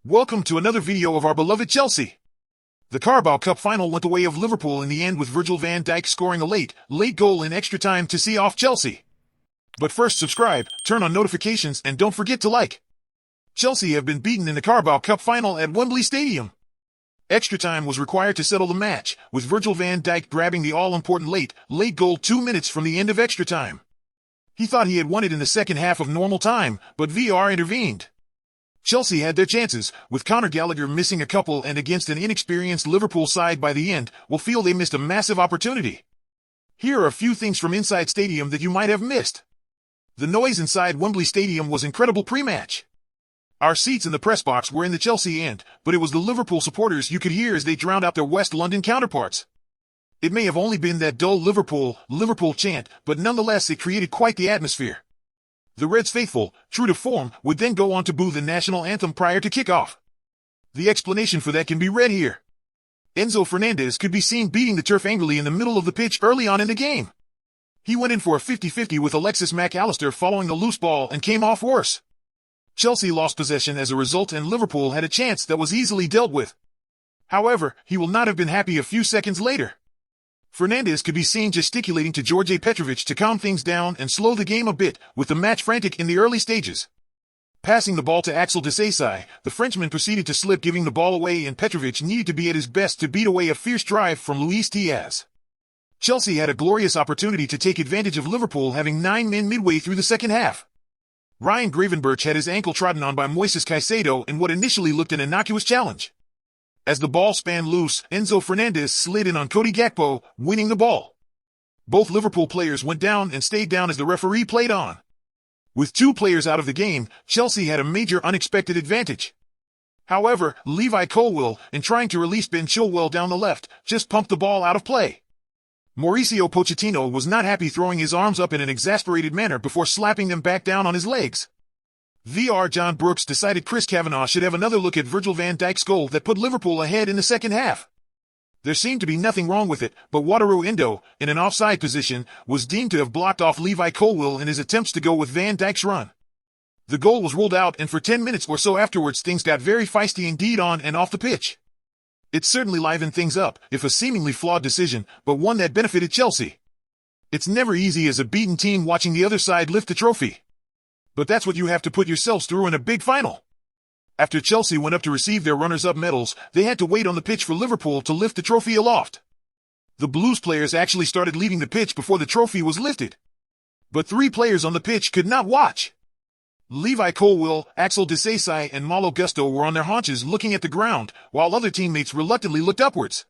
Welcome to another video of our beloved Chelsea. The Carabao Cup final went the way of Liverpool in the end, with Virgil van Dijk scoring a late goal in extra time to see off Chelsea. But first, subscribe, turn on notifications, and don't forget to like. Chelsea have been beaten in the Carabao Cup final at Wembley Stadium. Extra time was required to settle the match, with Virgil van Dijk grabbing the all-important late goal 2 minutes from the end of extra time. He thought he had won it in the second half of normal time, but VAR intervened. Chelsea had their chances, with Conor Gallagher missing a couple, and against an inexperienced Liverpool side by the end, will feel they missed a massive opportunity. Here are a few things from inside stadium that you might have missed. The noise inside Wembley Stadium was incredible pre-match. Our seats in the press box were in the Chelsea end, but it was the Liverpool supporters you could hear as they drowned out their West London counterparts. It may have only been that dull Liverpool chant, but nonetheless it created quite the atmosphere. The Reds faithful, true to form, would then go on to boo the national anthem prior to kickoff. The explanation for that can be read here. Enzo Fernandez could be seen beating the turf angrily in the middle of the pitch early on in the game. He went in for a 50-50 with Alexis Mac Allister following a loose ball and came off worse. Chelsea lost possession as a result, and Liverpool had a chance that was easily dealt with. However, he will not have been happy a few seconds later. Fernandez could be seen gesticulating to George Petrovic to calm things down and slow the game a bit, with the match frantic in the early stages. Passing the ball to Axel Disasi, the Frenchman proceeded to slip, giving the ball away, and Petrovic needed to be at his best to beat away a fierce drive from Luis Diaz. Chelsea had a glorious opportunity to take advantage of Liverpool having 9 men midway through the second half. Ryan Gravenberch had his ankle trodden on by Moises Caicedo in what initially looked an innocuous challenge. As the ball span loose, Enzo Fernandez slid in on Cody Gakpo, winning the ball. Both Liverpool players went down and stayed down as the referee played on. With 2 players out of the game, Chelsea had a major unexpected advantage. However, Levi Colwill, in trying to release Ben Chilwell down the left, just pumped the ball out of play. Mauricio Pochettino was not happy, throwing his arms up in an exasperated manner before slapping them back down on his legs. VR John Brooks decided Chris Kavanagh should have another look at Virgil van Dijk's goal that put Liverpool ahead in the second half. There seemed to be nothing wrong with it, but Wataru Endo, in an offside position, was deemed to have blocked off Levi Colwill in his attempts to go with Van Dijk's run. The goal was ruled out, and for 10 minutes or so afterwards things got very feisty indeed on and off the pitch. It certainly livened things up, if a seemingly flawed decision, but one that benefited Chelsea. It's never easy as a beaten team watching the other side lift the trophy. But that's what you have to put yourselves through in a big final. After Chelsea went up to receive their runners-up medals, they had to wait on the pitch for Liverpool to lift the trophy aloft. The Blues players actually started leaving the pitch before the trophy was lifted. But 3 players on the pitch could not watch. Levi Colwill, Axel Disasi, and Malo Gusto were on their haunches looking at the ground, while other teammates reluctantly looked upwards.